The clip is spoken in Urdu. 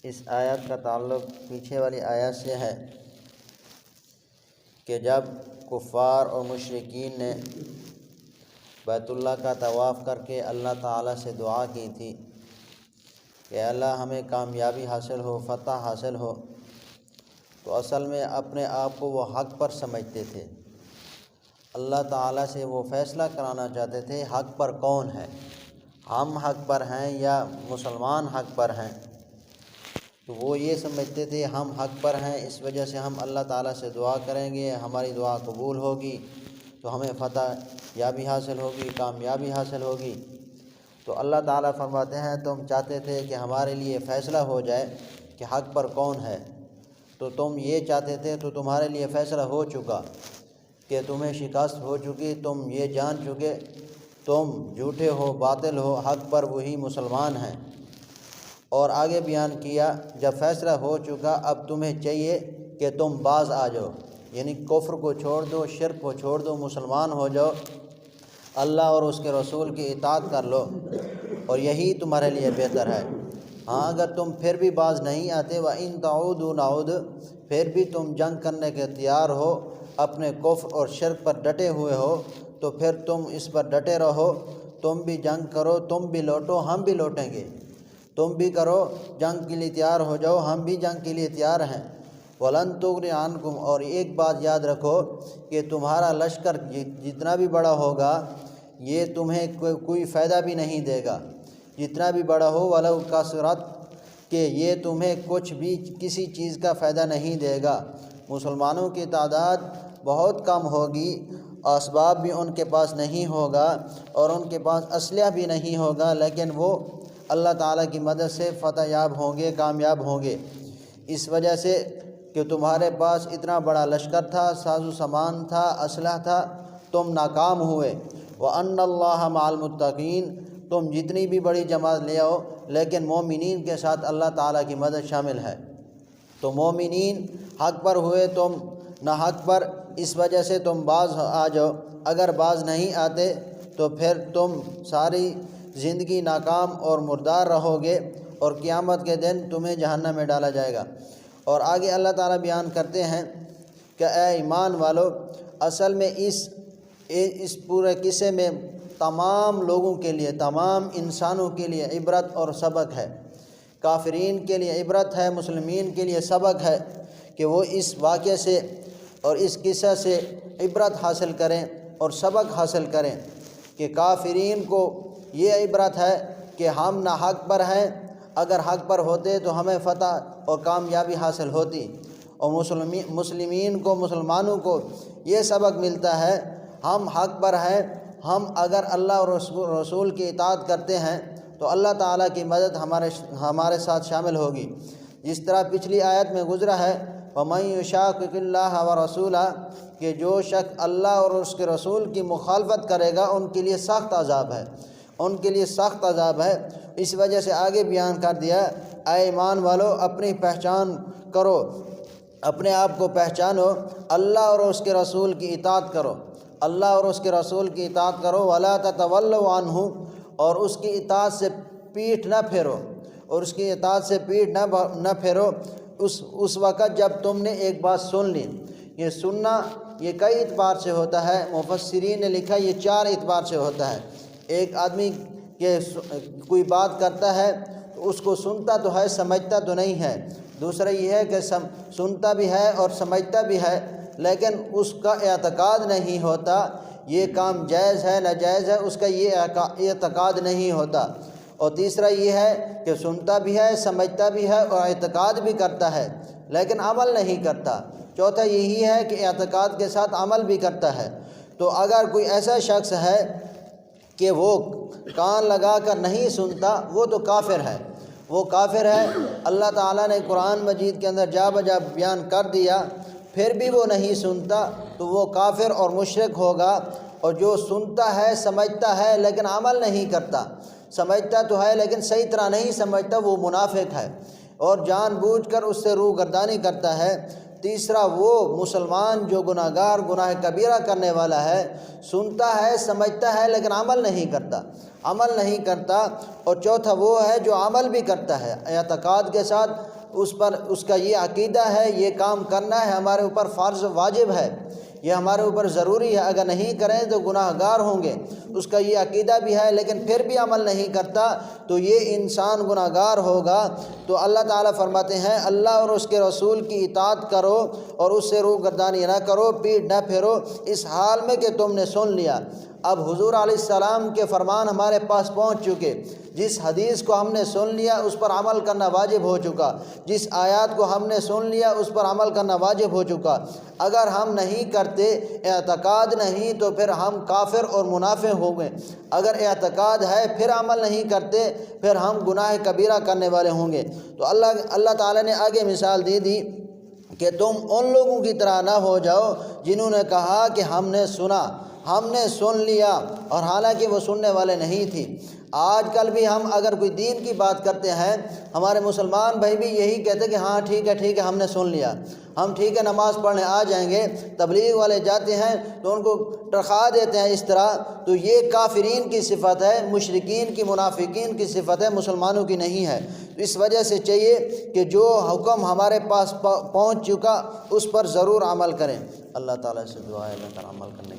اس آیت کا تعلق پیچھے والی آیت سے ہے کہ جب کفار اور مشرکین نے بیت اللہ کا طواف کر کے اللہ تعالیٰ سے دعا کی تھی کہ اللہ ہمیں کامیابی حاصل ہو، فتح حاصل ہو، تو اصل میں اپنے آپ کو وہ حق پر سمجھتے تھے۔ اللہ تعالیٰ سے وہ فیصلہ کرانا چاہتے تھے حق پر کون ہے، ہم حق پر ہیں یا مسلمان حق پر ہیں۔ تو وہ یہ سمجھتے تھے ہم حق پر ہیں، اس وجہ سے ہم اللہ تعالیٰ سے دعا کریں گے، ہماری دعا قبول ہوگی تو ہمیں فتح یابی حاصل ہوگی، کامیابی حاصل ہوگی۔ تو اللہ تعالیٰ فرماتے ہیں تم چاہتے تھے کہ ہمارے لیے فیصلہ ہو جائے کہ حق پر کون ہے، تو تم یہ چاہتے تھے تو تمہارے لیے فیصلہ ہو چکا کہ تمہیں شکست ہو چکی، تم یہ جان چکے تم جھوٹے ہو، باطل ہو، حق پر وہی مسلمان ہیں۔ اور آگے بیان کیا جب فیصلہ ہو چکا اب تمہیں چاہیے کہ تم باز آ جاؤ، یعنی کفر کو چھوڑ دو، شرک کو چھوڑ دو، مسلمان ہو جاؤ، اللہ اور اس کے رسول کی اطاعت کر لو، اور یہی تمہارے لیے بہتر ہے۔ ہاں اگر تم پھر بھی باز نہیں آتے وَإِن تَعُودُوا نَعُودْ، پھر بھی تم جنگ کرنے کے تیار ہو، اپنے کفر اور شرک پر ڈٹے ہوئے ہو، تو پھر تم اس پر ڈٹے رہو، تم بھی جنگ کرو، تم بھی لوٹو، ہم بھی لوٹیں گے، تم بھی کرو، جنگ کے لیے تیار ہو جاؤ، ہم بھی جنگ کے لیے تیار ہیں۔ وَلَن تُغْنِيَ عَنْكُمْ، اور ایک بات یاد رکھو کہ تمہارا لشکر جتنا بھی بڑا ہوگا یہ تمہیں کوئی فائدہ بھی نہیں دے گا، جتنا بھی بڑا ہو وَلَوْ كَثُرَتْ، کہ یہ تمہیں کچھ بھی کسی چیز کا فائدہ نہیں دے گا۔ مسلمانوں کی تعداد بہت کم ہوگی، اسباب بھی ان کے پاس نہیں ہوگا اور ان کے پاس اسلحہ بھی نہیں ہوگا، لیکن وہ اللہ تعالیٰ کی مدد سے فتح یاب ہوں گے، کامیاب ہوں گے۔ اس وجہ سے کہ تمہارے پاس اتنا بڑا لشکر تھا، ساز و سامان تھا، اسلحہ تھا، تم ناکام ہوئے۔ وَأَنَّ اللَّهَ مَعَ الْمُتَّقِينَ، تم جتنی بھی بڑی جماعت لے آؤ لیکن مومنین کے ساتھ اللہ تعالیٰ کی مدد شامل ہے۔ تو مومنین حق پر ہوئے، تم نہ حق پر، اس وجہ سے تم باز آ جاؤ۔ اگر باز نہیں آتے تو پھر تم ساری زندگی ناکام اور مردار رہو گے، اور قیامت کے دن تمہیں جہنم میں ڈالا جائے گا۔ اور آگے اللہ تعالیٰ بیان کرتے ہیں کہ اے ایمان والو، اصل میں اس پورے قصے میں تمام لوگوں کے لیے، تمام انسانوں کے لیے عبرت اور سبق ہے۔ کافرین کے لیے عبرت ہے، مسلمین کے لیے سبق ہے کہ وہ اس واقعے سے اور اس قصہ سے عبرت حاصل کریں اور سبق حاصل کریں کہ کافرین کو یہ عبرت ہے کہ ہم نہ حق پر ہیں، اگر حق پر ہوتے تو ہمیں فتح اور کامیابی حاصل ہوتی، اور مسلمین کو، مسلمانوں کو یہ سبق ملتا ہے ہم حق پر ہیں، ہم اگر اللہ اور رسول کی اطاعت کرتے ہیں تو اللہ تعالیٰ کی مدد ہمارے ساتھ شامل ہوگی۔ جس طرح پچھلی آیت میں گزرا ہے وَمَن يُشَاقِقِ اللَّهَ وَرَسُولَهُ، کہ جو شخص اللہ اور اس کے رسول کی مخالفت کرے گا ان کے لیے سخت عذاب ہے، ان کے لیے سخت عذاب ہے۔ اس وجہ سے آگے بیان کر دیا اے ایمان والو، اپنی پہچان کرو، اپنے آپ کو پہچانو، اللہ اور اس کے رسول کی اطاعت کرو، اللہ اور اس کے رسول کی اطاعت کرو۔ وَلَا تَتَوَلَّوْا عَنْهُ، اور اس کی اطاعت سے پیٹھ نہ پھیرو، اور اس کی اطاعت سے پیٹھ نہ پھیرو اس وقت جب تم نے ایک بات سن لی۔ یہ سننا یہ کئی اعتبار سے ہوتا ہے، مفسرین نے لکھا یہ 4 اعتبار سے ہوتا ہے۔ ایک آدمی کہ کوئی بات کرتا ہے تو اس کو سنتا تو ہے، سمجھتا تو نہیں ہے۔ دوسرا یہ ہے کہ سنتا بھی ہے اور سمجھتا بھی ہے لیکن اس کا اعتقاد نہیں ہوتا یہ کام جائز ہے ناجائز ہے، اس کا یہ اعتقاد نہیں ہوتا۔ اور تیسرا یہ ہے کہ سنتا بھی ہے، سمجھتا بھی ہے اور اعتقاد بھی کرتا ہے لیکن عمل نہیں کرتا۔ چوتھا یہی ہے کہ اعتقاد کے ساتھ عمل بھی کرتا ہے۔ تو اگر کوئی ایسا شخص ہے کہ وہ کان لگا کر نہیں سنتا، وہ تو کافر ہے، وہ کافر ہے۔ اللہ تعالیٰ نے قرآن مجید کے اندر جا بجا بیان کر دیا، پھر بھی وہ نہیں سنتا تو وہ کافر اور مشرک ہوگا۔ اور جو سنتا ہے، سمجھتا ہے لیکن عمل نہیں کرتا، سمجھتا تو ہے لیکن صحیح طرح نہیں سمجھتا، وہ منافق ہے اور جان بوجھ کر اس سے روگردانی کرتا ہے۔ تیسرا وہ مسلمان جو گناہگار گناہ کبیرہ کرنے والا ہے، سنتا ہے سمجھتا ہے لیکن عمل نہیں کرتا، اور چوتھا وہ ہے جو عمل بھی کرتا ہے اعتقاد کے ساتھ، اس کا یہ عقیدہ ہے یہ کام کرنا ہے ہمارے اوپر فرض واجب ہے، یہ ہمارے اوپر ضروری ہے، اگر نہیں کریں تو گناہ گار ہوں گے، اس کا یہ عقیدہ بھی ہے لیکن پھر بھی عمل نہیں کرتا، تو یہ انسان گناہ گار ہوگا۔ تو اللہ تعالیٰ فرماتے ہیں اللہ اور اس کے رسول کی اطاعت کرو اور اس سے روگردانی نہ کرو، پیٹ نہ پھیرو، اس حال میں کہ تم نے سن لیا۔ اب حضور علیہ السلام کے فرمان ہمارے پاس پہنچ چکے، جس حدیث کو ہم نے سن لیا اس پر عمل کرنا واجب ہو چکا، جس آیات کو ہم نے سن لیا اس پر عمل کرنا واجب ہو چکا۔ اگر ہم نہیں کرتے، اعتقاد نہیں، تو پھر ہم کافر اور منافق ہوں گے، اگر اعتقاد ہے پھر عمل نہیں کرتے پھر ہم گناہ کبیرہ کرنے والے ہوں گے۔ تو اللہ تعالیٰ نے آگے مثال دی کہ تم ان لوگوں کی طرح نہ ہو جاؤ جنہوں نے کہا کہ ہم نے سن لیا، اور حالانکہ وہ سننے والے نہیں تھی۔ آج کل بھی ہم اگر کوئی دین کی بات کرتے ہیں، ہمارے مسلمان بھائی بھی یہی کہتے ہیں کہ ہاں ٹھیک ہے ہم نے سن لیا، ہم ٹھیک ہے نماز پڑھنے آ جائیں گے۔ تبلیغ والے جاتے ہیں تو ان کو تنخواہ دیتے ہیں اس طرح، تو یہ کافرین کی صفت ہے، مشرکین کی، منافقین کی صفت ہے، مسلمانوں کی نہیں ہے۔ اس وجہ سے چاہیے کہ جو حکم ہمارے پاس پہنچ چکا اس پر ضرور عمل کریں۔ اللہ تعالیٰ سے دعا ہے اللہ تعالیٰ عمل کرنے